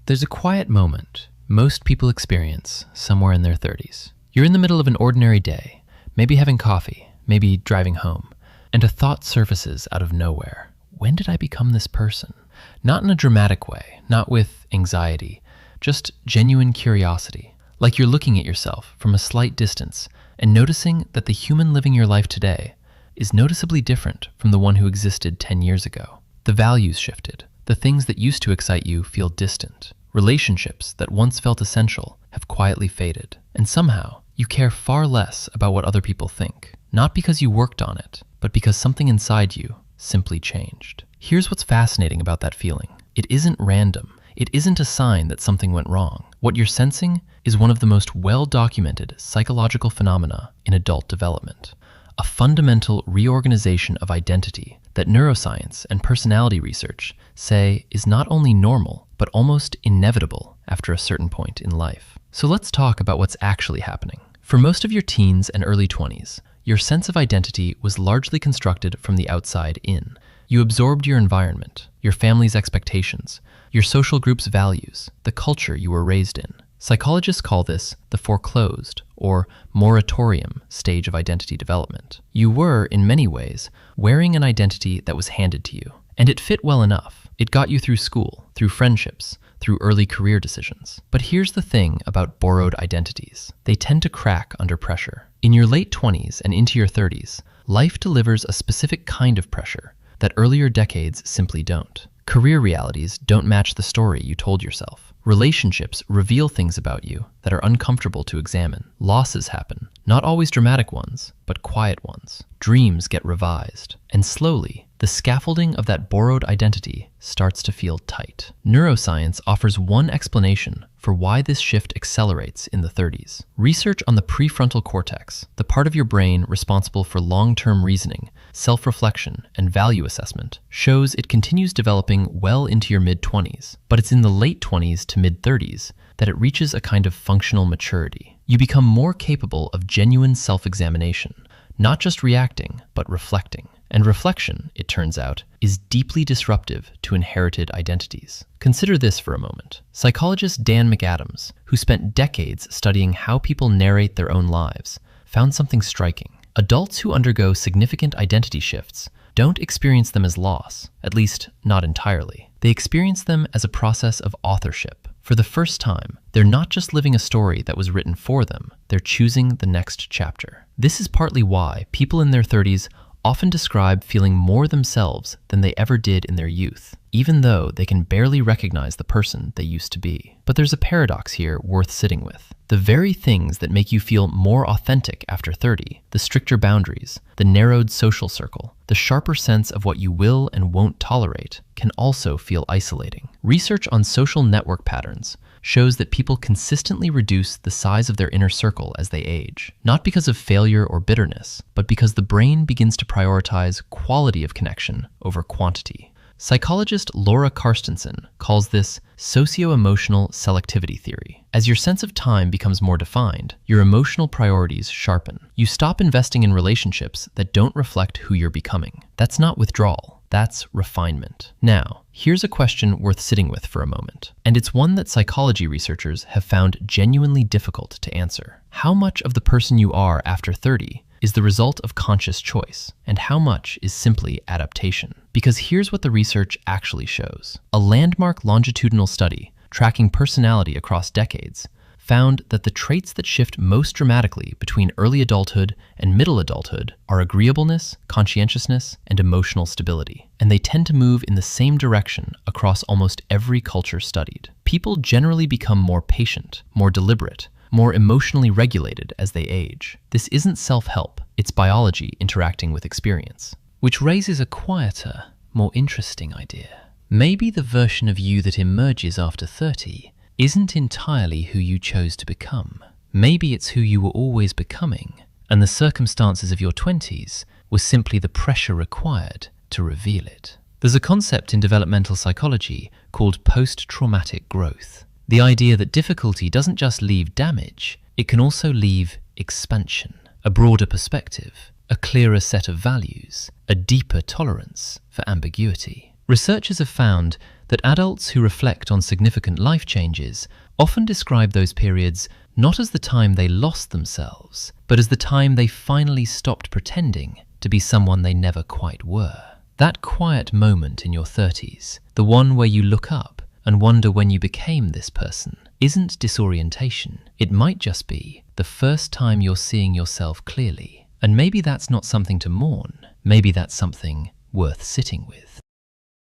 There's a quiet moment most people experience somewhere in their 30s. You're in the middle of an ordinary day, maybe having coffee, maybe driving home, and a thought surfaces out of nowhere. When did I become this person? Not in a dramatic way, not with anxiety, just genuine curiosity. Like you're looking at yourself from a slight distance and noticing that the human living your life today is noticeably different from the one who existed 10 years ago. The values shifted. The things that used to excite you feel distant. Relationships that once felt essential have quietly faded. And somehow, you care far less about what other people think. Not because you worked on it, but because something inside you simply changed. Here's what's fascinating about that feeling. It isn't random. It isn't a sign that something went wrong. What you're sensing is one of the most well-documented psychological phenomena in adult development. A fundamental reorganization of identity that neuroscience and personality research say is not only normal, but almost inevitable after a certain point in life. So let's talk about what's actually happening. For most of your teens and early 20s, your sense of identity was largely constructed from the outside in. You absorbed your environment, your family's expectations, your social group's values, the culture you were raised in. Psychologists call this the foreclosed or moratorium stage of identity development. You were, in many ways, wearing an identity that was handed to you, and it fit well enough. It got you through school, through friendships, through early career decisions. But here's the thing about borrowed identities. They tend to crack under pressure. In your late 20s and into your 30s, life delivers a specific kind of pressure that earlier decades simply don't. Career realities don't match the story you told yourself. Relationships reveal things about you that are uncomfortable to examine. Losses happen, not always dramatic ones, but quiet ones. Dreams get revised, and slowly, the scaffolding of that borrowed identity starts to feel tight. Neuroscience offers one explanation for why this shift accelerates in the 30s. Research on the prefrontal cortex, the part of your brain responsible for long-term reasoning, self-reflection, and value assessment, shows it continues developing well into your mid-20s, but it's in the late 20s to mid-30s that it reaches a kind of functional maturity. You become more capable of genuine self-examination, not just reacting, but reflecting. And reflection, it turns out, is deeply disruptive to inherited identities. Consider this for a moment. Psychologist Dan McAdams, who spent decades studying how people narrate their own lives, found something striking. Adults who undergo significant identity shifts don't experience them as loss, at least not entirely. They experience them as a process of authorship. For the first time, they're not just living a story that was written for them, they're choosing the next chapter. This is partly why people in their 30s often describe feeling more themselves than they ever did in their youth, even though they can barely recognize the person they used to be. But there's a paradox here worth sitting with. The very things that make you feel more authentic after 30, the stricter boundaries, the narrowed social circle, the sharper sense of what you will and won't tolerate, can also feel isolating. Research on social network patterns shows that people consistently reduce the size of their inner circle as they age, not because of failure or bitterness, but because the brain begins to prioritize quality of connection over quantity. Psychologist Laura Carstensen calls this socioemotional selectivity theory. As your sense of time becomes more defined, your emotional priorities sharpen. You stop investing in relationships that don't reflect who you're becoming. That's not withdrawal. That's refinement. Now, here's a question worth sitting with for a moment, and it's one that psychology researchers have found genuinely difficult to answer. How much of the person you are after 30 is the result of conscious choice, and how much is simply adaptation? Because here's what the research actually shows. A landmark longitudinal study tracking personality across decades found that the traits that shift most dramatically between early adulthood and middle adulthood are agreeableness, conscientiousness, and emotional stability. And they tend to move in the same direction across almost every culture studied. People generally become more patient, more deliberate, more emotionally regulated as they age. This isn't self-help, it's biology interacting with experience. Which raises a quieter, more interesting idea. Maybe the version of you that emerges after 30 isn't entirely who you chose to become. Maybe it's who you were always becoming, and the circumstances of your 20s were simply the pressure required to reveal it. There's a concept in developmental psychology called post-traumatic growth. The idea that difficulty doesn't just leave damage, it can also leave expansion, a broader perspective, a clearer set of values, a deeper tolerance for ambiguity. Researchers have found that adults who reflect on significant life changes often describe those periods not as the time they lost themselves, but as the time they finally stopped pretending to be someone they never quite were. That quiet moment in your 30s, the one where you look up and wonder when you became this person, isn't disorientation. It might just be the first time you're seeing yourself clearly. And maybe that's not something to mourn. Maybe that's something worth sitting with.